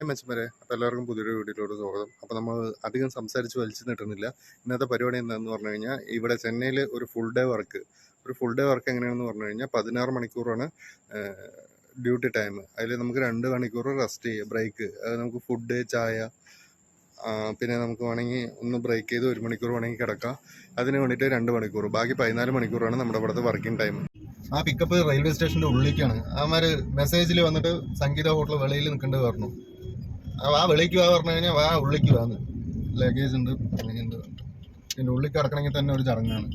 മെച്ചം അപ്പോൾ എല്ലാവർക്കും പുതിയൊരു വീഡിയോയിലോട്ട് സ്വാഗതം. അപ്പോൾ നമ്മൾ അധികം സംസാരിച്ച് വലിച്ചു നീട്ടുന്നില്ല. ഇന്നത്തെ പരിപാടി എന്താണെന്ന് പറഞ്ഞു കഴിഞ്ഞാൽ, ഇവിടെ ചെന്നൈയിൽ ഒരു ഫുൾ ഡേ വർക്ക് എങ്ങനെയാണെന്ന് പറഞ്ഞു കഴിഞ്ഞാൽ 16 മണിക്കൂറാണ് ഡ്യൂട്ടി ടൈം. അതിൽ നമുക്ക് 2 മണിക്കൂർ റെസ്റ്റ് ചെയ്യുക, ബ്രേക്ക്. അത് നമുക്ക് ഫുഡ്, ചായ, പിന്നെ നമുക്ക് വേണമെങ്കിൽ ഒന്ന് ബ്രേക്ക് ചെയ്ത് 1 മണിക്കൂർ വേണമെങ്കിൽ കിടക്കാം. അതിന് വേണ്ടിയിട്ട് 2 മണിക്കൂർ, ബാക്കി 14 മണിക്കൂറാണ് നമ്മുടെ ഇവിടുത്തെ വർക്കിംഗ് ടൈം. ആ പിക്കപ്പ് റെയിൽവേ സ്റ്റേഷൻ്റെ ഉള്ളിലേക്കാണ്. അവന്മാർ മെസ്സേജിൽ വന്നിട്ട് സംഗീത ഹോട്ടൽ വെളിയിൽ നിൽക്കേണ്ടത് പറഞ്ഞു. ആ വെളിക്ക് വാ പറഞ്ഞു കഴിഞ്ഞാൽ വാ ഉള്ളിക്ക് വാന്ന്. ലഗേജ് ഉണ്ട്, ഇതിൻ്റെ ഉള്ളിൽ കിടക്കണമെങ്കിൽ തന്നെ ഒരു ചടങ്ങാണ്.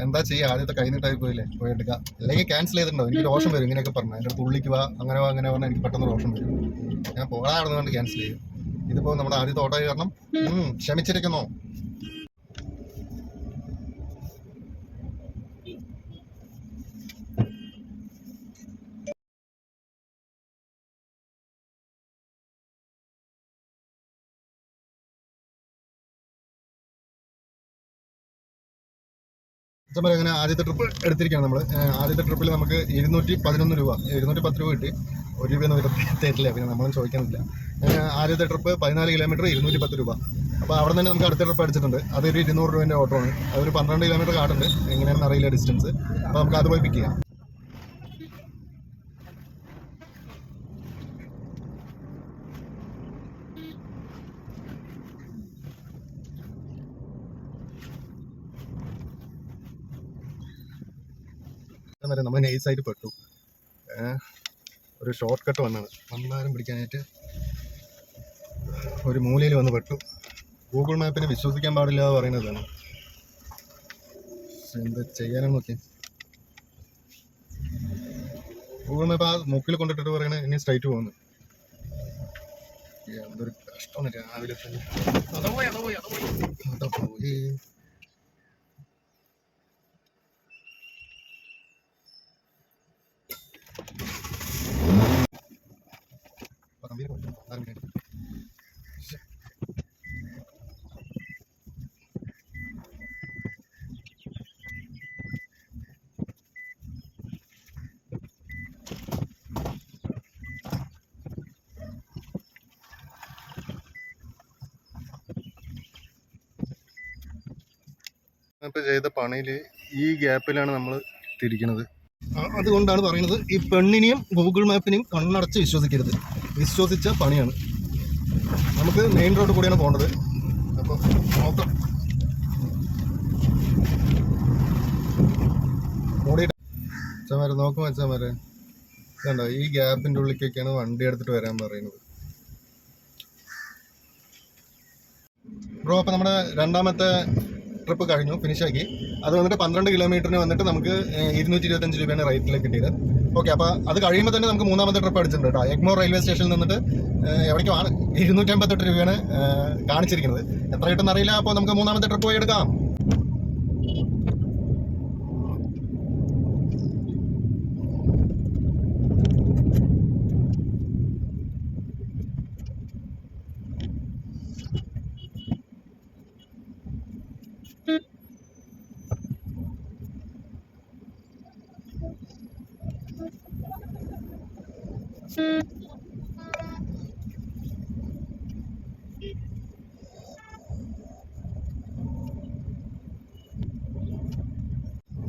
എന്താ ചെയ്യുക, ആദ്യത്തെ കൈ നീട്ടായി പോയില്ലേ, പോയി എടുക്കാം. അല്ലെങ്കിൽ ക്യാൻസൽ ചെയ്തിട്ടുണ്ടോ, എനിക്ക് രോഷം വരും ഇങ്ങനെയൊക്കെ പറഞ്ഞു. എൻ്റെ അടുത്ത് ഉള്ളിക്ക് വാ, അങ്ങനെ വാ, അങ്ങനെ പറഞ്ഞാൽ എനിക്ക് പെട്ടെന്ന് രോഷം വരും. ഞാൻ പോകാറുണ്ട് ക്യാൻസൽ ചെയ്യും. ഇതിപ്പോൾ നമ്മുടെ ആദ്യത്തെ ഓട്ടോയി കാരണം ക്ഷമിച്ചിരിക്കുന്നു. അങ്ങനെ ആദ്യത്തെ ട്രിപ്പ് എടുത്തിരിക്കുകയാണ് നമ്മൾ. ആദ്യത്തെ ട്രിപ്പിൽ നമുക്ക് 211 രൂപ, 210 രൂപ കിട്ടി. 1 രൂപയൊന്നും തരില്ല, പിന്നെ നമ്മളും ചോദിക്കാനില്ല. ആദ്യത്തെ ട്രിപ്പ് 14 കിലോമീറ്റർ 210 രൂപ. അപ്പോൾ അവിടെ തന്നെ നമുക്ക് അടുത്ത ട്രിപ്പ് അടിച്ചിട്ടുണ്ട്. അതൊരു 200 രൂപേൻ്റെ ഓട്ടോ ആണ്. അതൊരു 12 കിലോമീറ്റർ കാട്ടുണ്ട്, എങ്ങനെയാണെന്ന് അറിയില്ല ഡിസ്റ്റൻസ്. അപ്പോൾ നമുക്ക് അത് പോയി പിക്ക് ചെയ്യാം. വരെ നമ്മൾ നൈസായിട്ട് പെട്ടു. ഒരു ഷോർട്ട് കട്ട് വന്നാണ് മന്ദാരം പിടിക്കാനായിട്ട് ഒരു മൂലയിൽ വന്ന് പെട്ടു. ഗൂഗിൾ മാപ്പിനെ വിശ്വസിക്കാൻ പാടില്ല പറയുന്നതാണ്. എന്താ ചെയ്യാനെന്ന് നോക്കി. ഗൂഗിൾ മാപ്പ് ആ മുക്കിൽ കൊണ്ടിട്ടിട്ട് പറയണേ ഇനി സ്ട്രൈറ്റ് പോകുന്നു. എന്തൊരു കഷ്ടമാണ് രാവിലെ തന്നെ. അതാ പോയി. ഇപ്പോൾ ചെയ്ത പണിയിൽ ഈ ഗ്യാപ്പിലാണ് നമ്മൾ തിരിക്കുന്നത്. അതുകൊണ്ടാണ് പറയുന്നത്, ഈ പെണ്ണിനെയും ഗൂഗിൾ മാപ്പിനെയും കണ്ണടച്ച് വിശ്വസിക്കരുത്. വിശ്വസിച്ച പണിയാണ്. നമുക്ക് മെയിൻ റോഡ് കൂടിയാണ് പോകേണ്ടത്. അപ്പോൾ നോക്കാം. മൂടിയിട്ട് അച്ഛന്മാരെ നോക്കും. അച്ഛന്മാരെ കണ്ടോ, ഈ ഗ്യാപ്പിൻ്റെ ഉള്ളിലേക്കൊക്കെയാണ് വണ്ടി എടുത്തിട്ട് വരാൻ പറയുന്നത്. ബ്രോ, അപ്പോൾ നമ്മുടെ രണ്ടാമത്തെ ട്രിപ്പ് കഴിഞ്ഞു, ഫിനിഷാക്കി. അത് വന്നിട്ട് 12 കിലോമീറ്ററിന് വന്നിട്ട് നമുക്ക് 225 രൂപയാണ് റേറ്റിലേക്ക് കിട്ടിയത്. ഓക്കെ, അപ്പോൾ അത് കഴിയുമ്പോൾ തന്നെ നമുക്ക് മൂന്നാമത്തെ ട്രിപ്പ് അടിച്ചിട്ടുണ്ട് കേട്ടോ. എഗ്മോർ റെയിൽവേ സ്റ്റേഷനിൽ നിന്നിട്ട് എവിടേക്കുമാണ് 258 രൂപയാണ് കാണിച്ചിരിക്കുന്നത്. എത്ര കിട്ടുമെന്ന് അറിയില്ല. അപ്പോൾ നമുക്ക് മൂന്നാമത്തെ ട്രിപ്പ് പോയി എടുക്കാം.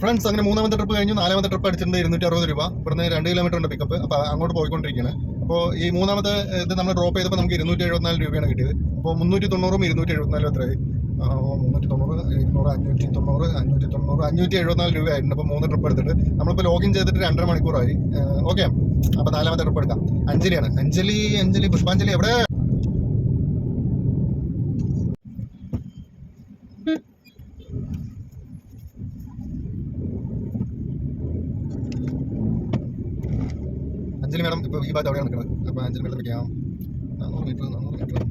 ഫ്രണ്ട്സ്, അങ്ങനെ മൂന്നാമത്തെ ട്രിപ്പ് കഴിഞ്ഞു. നാലാമത്തെ ട്രിപ്പ് അടിച്ചിട്ടുണ്ട് 260 രൂപ. ഇവിടുന്ന് 2 കിലോമീറ്റർ ഉണ്ട് പിക്കപ്പ്. അപ്പോൾ അങ്ങോട്ട് പോയിക്കൊണ്ടിരിക്കുകയാണ്. അപ്പോൾ ഈ മൂന്നാമത്തെ ഇത് നമ്മൾ ഡ്രോപ്പ് ചെയ്തപ്പോൾ നമുക്ക് 274 രൂപയാണ് കിട്ടിയത്. അപ്പോൾ 390ഉം 274 എത്രയായി? 390, 200, 590, 574 രൂപയായിട്ടുണ്ട്. അപ്പോൾ 3 ട്രിപ്പ് എടുത്തിട്ട് നമ്മളിപ്പോൾ ലോഗിൻ ചെയ്തിട്ട് 2.5 മണിക്കൂറായി. ഓക്കെ, അപ്പോൾ നാലാമത്തെ ട്രിപ്പ് എടുക്കാം. അഞ്ജലിയാണ്. അഞ്ജലി പുഷ്പാഞ്ജലി എവിടെ? അഞ്ജലി മാഡം ഇപ്പോൾ ഈ ഭാഗത്ത് അവിടെയാണ് നിൽക്കുന്നത്. അപ്പോൾ അഞ്ജലി മാഡം വിളിക്കാം. 400 മീറ്റർ.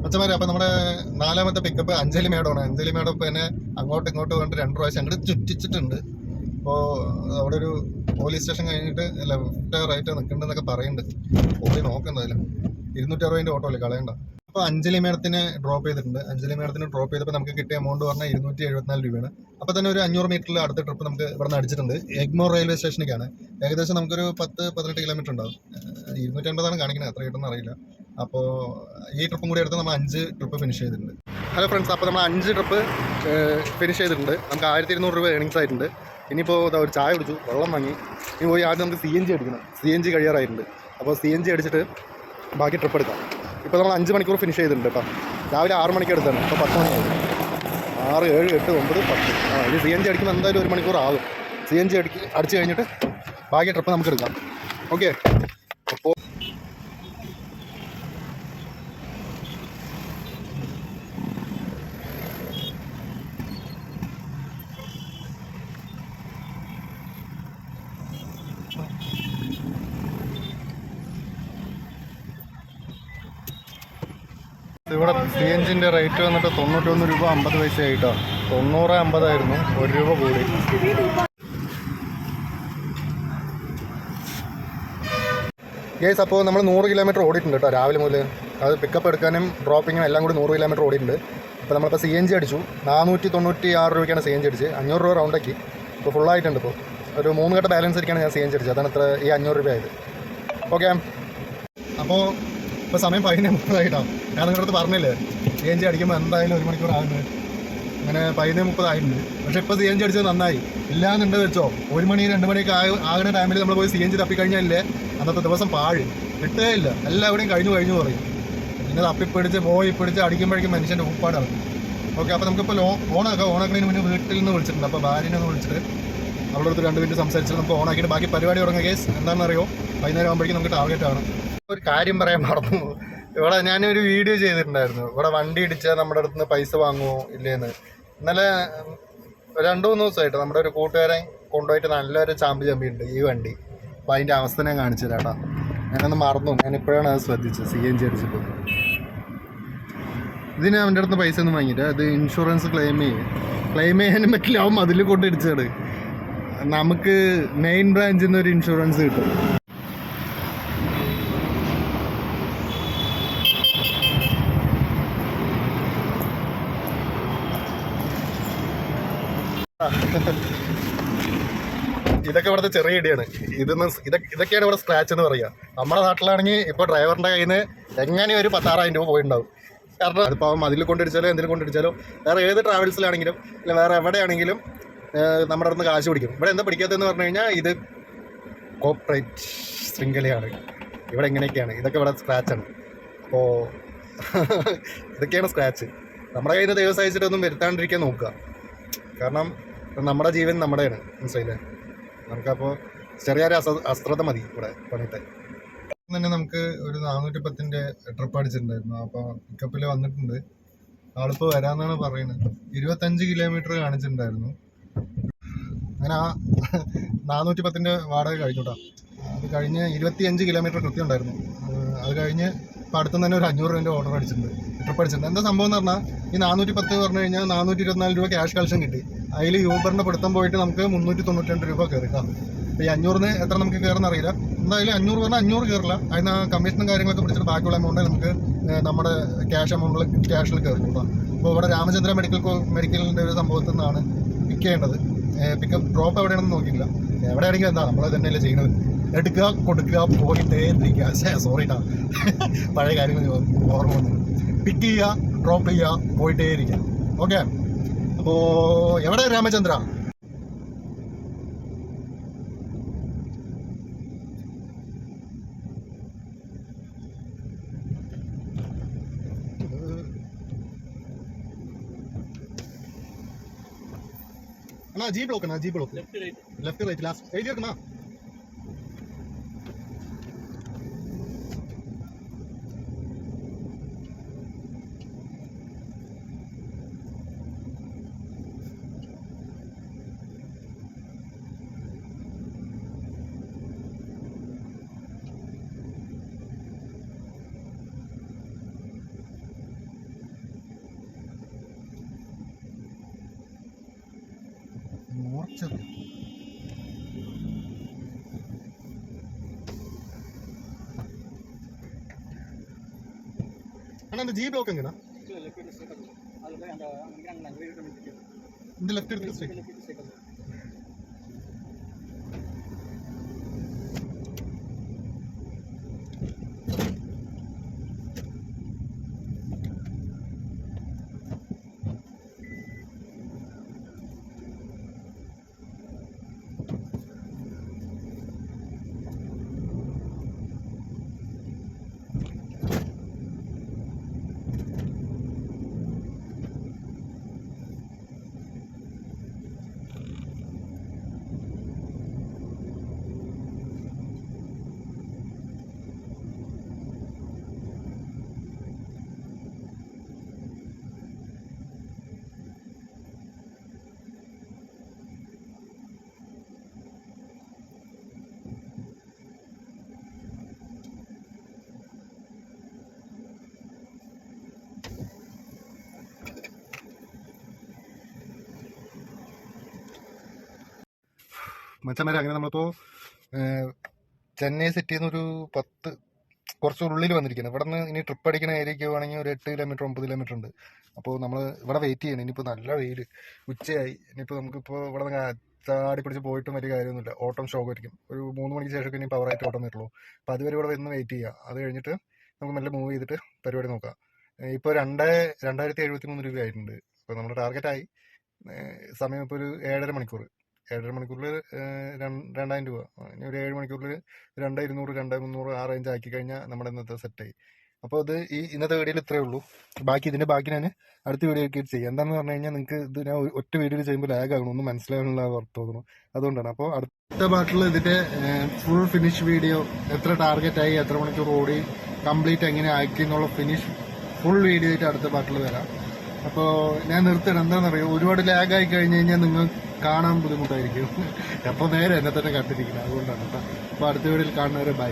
അച്ഛന്മാരെ അപ്പം നമ്മുടെ 4ാമത്തെ പിക്കപ്പ് അഞ്ജലി മേഡമാണ്. അഞ്ജലി മേഡം ഇപ്പം എന്നെ അങ്ങോട്ടും ഇങ്ങോട്ടും കൊണ്ട് 2 പ്രാവശ്യം അങ്ങോട്ട് ചുറ്റിച്ചിട്ടുണ്ട്. അപ്പോൾ അവിടെ ഒരു പോലീസ് സ്റ്റേഷൻ കഴിഞ്ഞിട്ട് ലെഫ്റ്റ് റൈറ്റ് നിൽക്കുന്നുണ്ടെന്നൊക്കെ പറയുന്നുണ്ട്. പോയി നോക്കുന്നതായാലും 260 ഓട്ടോ അല്ലേ കളയണ്ട. അപ്പോൾ അഞ്ജലി മേഡത്തിനെ ഡ്രോപ്പ് ചെയ്തിട്ടുണ്ട്. അഞ്ജലി മേഡത്തിന് ഡ്രോപ്പ് ചെയ്തപ്പോൾ നമുക്ക് കിട്ടിയ എമൗണ്ട് പറഞ്ഞാൽ 274 രൂപയാണ്. അപ്പോൾ തന്നെ ഒരു 500 മീറ്ററിൽ അടുത്ത ട്രിപ്പ് നമുക്ക് ഇവിടെ നിന്ന് അടിച്ചിട്ടുണ്ട്. എഗ്മോർ റെയിൽവേ സ്റ്റേഷനിലേക്കാണ്. ഏകദേശം നമുക്കൊരു 10-18 കിലോമീറ്റർ ഉണ്ടാവും. 250 കാണിക്കുന്നത്, എത്ര കിട്ടുമെന്ന് അറിയില്ല. അപ്പോൾ ഈ ട്രിപ്പും കൂടി എടുത്ത് നമ്മൾ 5 ട്രിപ്പ് ഫിനിഷ് ചെയ്തിട്ടുണ്ട്. ഹലോ ഫ്രണ്ട്സ്, അപ്പോൾ നമ്മൾ 5 ട്രിപ്പ് ഫിനിഷ് ചെയ്തിട്ടുണ്ട്. നമുക്ക് 1200 രൂപ ഏണിങ്സ് ആയിട്ടുണ്ട്. ഇനിയിപ്പോൾ ഒരു ചായ കുടിച്ചു, വെള്ളം വാങ്ങി. ഇനി പോയി ആദ്യം നമുക്ക് CNG അടിക്കണം. CNG കഴിയാറായിട്ടുണ്ട്. അപ്പോൾ CNG അടിച്ചിട്ട് ബാക്കി ട്രിപ്പ് എടുക്കാം. ഇപ്പോൾ നമ്മൾ 5 മണിക്കൂർ ഫിനിഷ് ചെയ്തിട്ടുണ്ട് കേട്ടോ. രാവിലെ 6 മണിക്ക് എടുത്താണ്. ഇപ്പോൾ 10 മണിയായി. 6, 7, 8, 9, 10. ഇത് CNG അടിക്കുമ്പോൾ എന്തായാലും 1 മണിക്കൂർ ആകും. CNG അടിച്ച് കഴിഞ്ഞിട്ട് ബാക്കി ട്രിപ്പ് നമുക്ക് എടുക്കാം. ഓക്കെ. അപ്പോൾ ഇവിടെ CNGൻ്റെ റേറ്റ് വന്നിട്ട് 91 രൂപ 50 പൈസ ആയിട്ടാണ്. 90-50 ആയിരുന്നു, 1 രൂപ കൂടി. ഗേസ്, അപ്പോൾ നമ്മൾ 100 കിലോമീറ്റർ ഓടിയിട്ടുണ്ട് കേട്ടോ രാവിലെ മുതൽ. അത് പിക്കപ്പ് എടുക്കാനും ഡ്രോപ്പിങ്ങും എല്ലാം കൂടി 100 കിലോമീറ്റർ ഓടിയിട്ടുണ്ട്. അപ്പോൾ നമ്മളിപ്പോൾ CNG അടിച്ചു. 496 രൂപയ്ക്കാണ് CNG അടിച്ച്. 500 രൂപ റൗണ്ടാക്കി. ഇപ്പോൾ ഫുള്ളായിട്ടുണ്ട്. ഇപ്പോൾ ഒരു 3 ഘട്ട ബാലൻസ് ഇരിക്കുകയാണ് ഞാൻ CNG അടിച്ചത്. അതാണ് ഇത്ര ഈ 500 രൂപ ആയത്. ഓക്കെ. അപ്പോൾ ഇപ്പോൾ സമയം 11:30 ഞാൻ നിങ്ങളുടെ അടുത്ത് പറഞ്ഞില്ലേ CNG അടിക്കുമ്പോൾ എന്തായാലും 1 മണിക്കൂർ ആകുന്നത്. അങ്ങനെ 11:30 ആയിട്ടുണ്ട്. പക്ഷേ ഇപ്പോൾ CNG അടിച്ചത് നന്നായി. ഇല്ലാന്നുണ്ട് വെച്ചോ 1 മണി 2 മണിയൊക്കെ ആകുന്ന ടൈമിൽ നമ്മൾ പോയി CNG തപ്പിക്കഴിഞ്ഞാലേ അന്നത്തെ ദിവസം പാഴ് കിട്ടേ ഇല്ല. എല്ലാവരുടെയും കഴിഞ്ഞു പറയും. പിന്നെ തപ്പിപ്പിടിച്ച് പിടിച്ച് അടിക്കുമ്പോഴേക്കും മനുഷ്യൻ്റെ ഉപ്പാടാണ്. ഓക്കെ. അപ്പോൾ നമുക്കിപ്പോൾ ഓണാക്കുന്നതിന് മുന്നേ വീട്ടിൽ നിന്ന് വിളിച്ചിട്ടുണ്ട്. അപ്പോൾ ഭാര്യനെ ഒന്ന് വിളിച്ചിട്ട് അവളുടെ അടുത്ത് 2 മിനിറ്റ് സംസാരിച്ചിട്ട് നമുക്ക് ഓണാക്കിയിട്ട് ബാക്കി പരിപാടി തുടങ്ങുക. കേസ് എന്താണെന്നറിയോ, വൈകുന്നേരം ആകുമ്പോഴേക്കും നമുക്ക് ടാർഗറ്റാണ്. ഒരു കാര്യം പറയാൻ മറന്നു. ഇവിടെ ഞാനൊരു വീഡിയോ ചെയ്തിട്ടുണ്ടായിരുന്നു. ഇവിടെ വണ്ടി ഇടിച്ചാൽ നമ്മുടെ അടുത്ത് നിന്ന് പൈസ വാങ്ങുമോ ഇല്ലേന്ന്. ഇന്നലെ 2-3 ദിവസമായിട്ട് നമ്മുടെ ഒരു കൂട്ടുകാരൻ കൊണ്ടുപോയിട്ട് നല്ലൊരു ചാമ്പിയുണ്ട് ഈ വണ്ടി. അപ്പോൾ അതിൻ്റെ അവസ്ഥ ഞാൻ കാണിച്ചു തരാം കേട്ടോ. ഞാനൊന്ന് മറന്നു. ഞാനിപ്പോഴാണ് അത് ശ്രദ്ധിച്ചത്. CNG അടിച്ചപ്പോൾ ഇതിന് അവൻ്റെ അടുത്ത് പൈസ ഒന്നും വാങ്ങിയിട്ട് അത് ഇൻഷുറൻസ് ക്ലെയിം ചെയ്യാനും പറ്റില്ല. അവൻ അതിൽ കൊണ്ടിടിച്ചാണ്. നമുക്ക് മെയിൻ ബ്രാഞ്ചിൽ നിന്ന് ഒരു ഇൻഷുറൻസ് കിട്ടും. ഇതൊക്കെ ഇവിടുത്തെ ചെറിയ ഇടിയാണ്. ഇതൊക്കെയാണ് ഇവിടെ സ്ക്രാച്ച് എന്ന് പറയുക. നമ്മുടെ നാട്ടിലാണെങ്കിൽ ഇപ്പോൾ ഡ്രൈവറിൻ്റെ കയ്യിൽ നിന്ന് എങ്ങനെ ഒരു 16,000 രൂപ പോയിട്ടുണ്ടാവും. കാരണം അതിപ്പോൾ അതിൽ കൊണ്ടിടിച്ചാലോ എന്തെങ്കിലും കൊണ്ടിടിച്ചാലോ വേറെ ഏത് ട്രാവൽസിലാണെങ്കിലും അല്ല വേറെ എവിടെയാണെങ്കിലും നമ്മുടെ അടുത്ത് കാശ് പിടിക്കും. ഇവിടെ എന്താ പിടിക്കാത്തതെന്ന് പറഞ്ഞു കഴിഞ്ഞാൽ ഇത് കോർപ്പറേറ്റ് ശൃംഖലയാണ്. ഇവിടെ എങ്ങനെയൊക്കെയാണ്. ഇതൊക്കെ ഇവിടെ സ്ക്രാച്ചാണ്. അപ്പോൾ ഇതൊക്കെയാണ് സ്ക്രാച്ച്. നമ്മുടെ കയ്യിൽ നിന്ന് ദൈവം സഹിച്ചിട്ടൊന്നും വരുത്താണ്ടിരിക്കാൻ നോക്കുക. കാരണം നമ്മുടെ ജീവൻ നമ്മുടെയാണ്. മനസ്സിലായില്ലേ? നമുക്കപ്പോൾ ചെറിയൊരു അശ്രദ്ധ മതി ഇവിടെ പണിയിട്ട്. തന്നെ നമുക്ക് ഒരു 410 ട്രിപ്പ് അടിച്ചിട്ടുണ്ടായിരുന്നു. അപ്പോൾ പിക്കപ്പിൽ വന്നിട്ടുണ്ട്. ആളിപ്പോൾ വരാമെന്നാണ് പറയുന്നത്. 25 കിലോമീറ്റർ കാണിച്ചിട്ടുണ്ടായിരുന്നു. അങ്ങനെ ആ 410 വാടക കഴിഞ്ഞുട്ടാ. അത് കഴിഞ്ഞ് 25 കിലോമീറ്റർ കൃത്യം ഉണ്ടായിരുന്നു. അത് കഴിഞ്ഞ് ഇപ്പോൾ അടുത്ത് തന്നെ ഒരു 500 രൂപേൻ്റെ ഓർഡർ അടിച്ചിട്ടുണ്ട്, ട്രിപ്പ് അടിച്ചിട്ടുണ്ട്. എന്താ സംഭവം എന്ന് പറഞ്ഞാൽ ഈ 410 പറഞ്ഞു കഴിഞ്ഞാൽ 424 രൂപ ക്യാഷ് കളക്ഷൻ കിട്ടി. അതിൽ യൂബറിൻ്റെ പിടുത്തം പോയിട്ട് നമുക്ക് 392 രൂപ കയറിക്കാം. അപ്പോൾ ഈ 500-ന് എത്ര നമുക്ക് കയറുന്ന അറിയില്ല. എന്തായാലും 500 പറഞ്ഞാൽ 500 കയറില്ല. അതിന് കമ്മീഷനും കാര്യങ്ങളൊക്കെ പിടിച്ചിട്ട് ബാക്കിയുള്ള എമൗണ്ട് നമുക്ക് നമ്മുടെ ക്യാഷ് എമൗണ്ടിൽ ക്യാഷിൽ കയറും കേട്ടോ. അപ്പോൾ ഇവിടെ രാമചന്ദ്ര മെഡിക്കലിൻ്റെ ഒരു സംഭവത്തിൽ നിന്നാണ് പിക്ക് ചെയ്യേണ്ടത്. പിക്കപ്പ് ഡ്രോപ്പ് എവിടെയാണെന്ന് നോക്കിയില്ല. എവിടെയാണെങ്കിലും എന്താ നമ്മൾ തന്നെയല്ലേ ചെയ്യുന്നത്. എടുക്കുക, കൊടുക്കുക, പോയിട്ടേ ഇരിക്കുക. സോറിട്ടാ, പഴയ കാര്യങ്ങൾ ഓർമ്മ വന്നു. പിക്ക് ചെയ്യുക, ഡ്രോപ്പ് ചെയ്യുക, പോയിട്ടേ ഇരിക്കുക. ഓക്കെ. അപ്പോൾ എവിടെ രാമചന്ദ്ര? അണ്ണാ ജി ബ്ലോക്ക് അണ്ണാ, G block left right last എഴുതി വെക്കണ. കുറച്ചത് அண்ணா இந்த ஜி பிளாக் எங்கண்ணா இந்த லெஃப்ட் எடுத்து ஸ்ட்ரைட் മച്ചന്മാരെ അങ്ങനെ നമ്മളിപ്പോൾ ചെന്നൈ സിറ്റിയിൽ നിന്ന് ഒരു 10 കുറച്ച് ഉള്ളിൽ വന്നിരിക്കുന്നത്. ഇവിടെ നിന്ന് ഇനി ട്രിപ്പ് അടിക്കുന്ന ഏരിയയ്ക്ക് വേണമെങ്കിൽ ഒരു 8 കിലോമീറ്റർ 9 കിലോമീറ്റർ ഉണ്ട്. അപ്പോൾ നമ്മൾ ഇവിടെ വെയിറ്റ് ചെയ്യണം. ഇനിയിപ്പോൾ നല്ല വെയിൽ, ഉച്ചയായി. ഇനിയിപ്പോൾ നമുക്കിപ്പോൾ ഇവിടെ നിന്ന് ചാടി പിടിച്ച് പോയിട്ടും വലിയ കാര്യമൊന്നുമില്ല. ഓട്ടം ഷോക്ക് ആയിരിക്കും. ഒരു 3 മണിക്ക് ശേഷമൊക്കെ ഇനി പവറായിട്ട് ഓട്ടം വരുള്ളൂ. അപ്പോൾ അതുവരെ ഇവിടെ വന്ന് വെയിറ്റ് ചെയ്യുക. അത് കഴിഞ്ഞിട്ട് നമുക്ക് മെല്ലെ മൂവ് ചെയ്തിട്ട് പരിപാടി നോക്കാം. ഇപ്പോൾ 2073 രൂപ ആയിട്ടുണ്ട്. അപ്പോൾ നമ്മുടെ ടാർഗറ്റായി. സമയം ഇപ്പോൾ ഒരു 7.5 മണിക്കൂർ. 7.5 മണിക്കൂറിൽ 2000 രൂപ. ഇനി ഒരു 7 മണിക്കൂറിൽ 2200 2300 ആ റേഞ്ച് ആക്കി കഴിഞ്ഞാൽ നമ്മുടെ ഇന്നത്തെ സെറ്റായി. അപ്പോൾ ഇത് ഇന്നത്തെ വീഡിയോയിൽ ഇത്രയേ ഉള്ളൂ. ഇതിൻ്റെ ബാക്കി ഞാൻ അടുത്ത വീഡിയോയ്ക്ക് ചെയ്യാം. എന്താണെന്ന് പറഞ്ഞു കഴിഞ്ഞാൽ നിങ്ങൾക്ക് ഇത് ഞാൻ ഒറ്റ വീഡിയോയിൽ ചെയ്യുമ്പോൾ ലാഗ് ആകണം, ഒന്നും മനസ്സിലാകാനുള്ള തോന്നുന്നു. അതുകൊണ്ടാണ്. അപ്പോൾ അടുത്ത പാർട്ടിൽ ഇതിൻ്റെ ഫുൾ ഫിനിഷ് വീഡിയോ, എത്ര ടാർഗറ്റായി, എത്ര മണിക്കൂർ ഓടി, കംപ്ലീറ്റ് എങ്ങനെ ആക്കി എന്നുള്ള ഫുൾ വീഡിയോ ആയിട്ട് അടുത്ത പാർട്ടിൽ വരാം. അപ്പോൾ ഞാൻ നിർത്തണം. എന്താണെന്നറിയോ, ഒരുപാട് ലാഗായി കഴിഞ്ഞ് കഴിഞ്ഞാൽ നിങ്ങൾ കാണാൻ ബുദ്ധിമുട്ടായിരിക്കും. അപ്പോൾ നേരെ എന്നെ തന്നെ കണ്ടിരിക്കുന്നത്. അതുകൊണ്ടാണ് കേട്ടോ. അപ്പോൾ അടുത്ത വീഡിയോയിൽ കാണുന്നവരെ ബൈ.